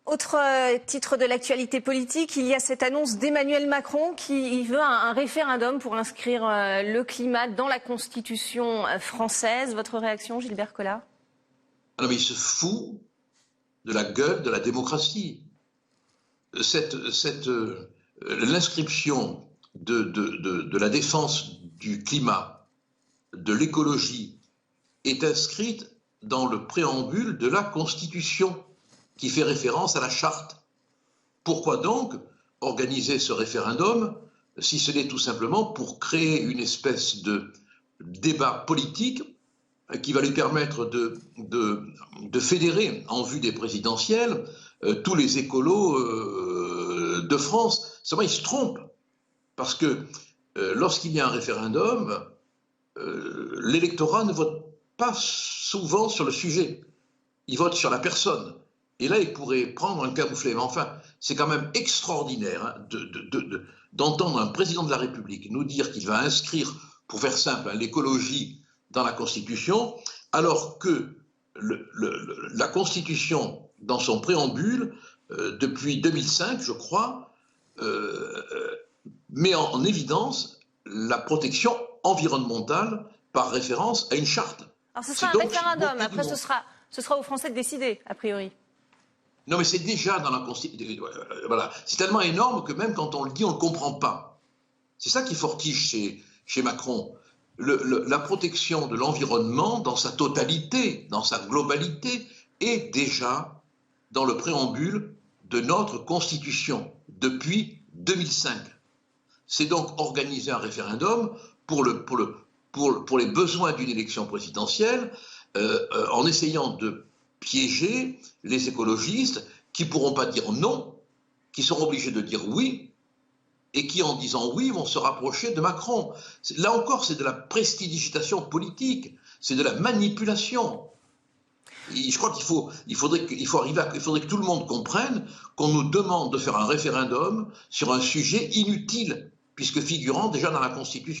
Autre titre de l'actualité politique, il y a cette annonce d'Emmanuel Macron qui veut un référendum pour inscrire le climat dans la Constitution française. Votre réaction, Gilbert Collat? Non, mais il se fout de la gueule de la démocratie. L'inscription de la défense du climat, de l'écologie, est inscrite dans le préambule de la Constitution, qui fait référence à la charte. Pourquoi donc organiser ce référendum si ce n'est tout simplement pour créer une espèce de débat politique qui va lui permettre de fédérer en vue des présidentielles tous les écolos de France. Seulement, il se trompe, parce que lorsqu'il y a un référendum, l'électorat ne vote pas souvent sur le sujet, il vote sur la personne. Et là, il pourrait prendre un camouflet. Mais enfin, c'est quand même extraordinaire d'entendre un président de la République nous dire qu'il va inscrire, pour faire simple, l'écologie dans la Constitution, alors que la Constitution, dans son préambule, depuis 2005, je crois, met en évidence la protection environnementale par référence à une charte. Alors ce sera un référendum, après ce sera aux Français de décider, a priori. Non, mais c'est déjà dans la Constitution. Voilà. C'est tellement énorme que même quand on le dit, on ne le comprend pas. C'est ça qui fortige chez Macron. La protection de l'environnement dans sa totalité, dans sa globalité, est déjà dans le préambule de notre Constitution depuis 2005. C'est donc organiser un référendum pour les besoins d'une élection présidentielle en essayant de piéger les écologistes qui ne pourront pas dire non, qui seront obligés de dire oui, et qui, en disant oui, vont se rapprocher de Macron. Là encore, c'est de la prestidigitation politique, c'est de la manipulation. Et je crois qu'il faudrait que tout le monde comprenne qu'on nous demande de faire un référendum sur un sujet inutile, puisque figurant déjà dans la Constitution.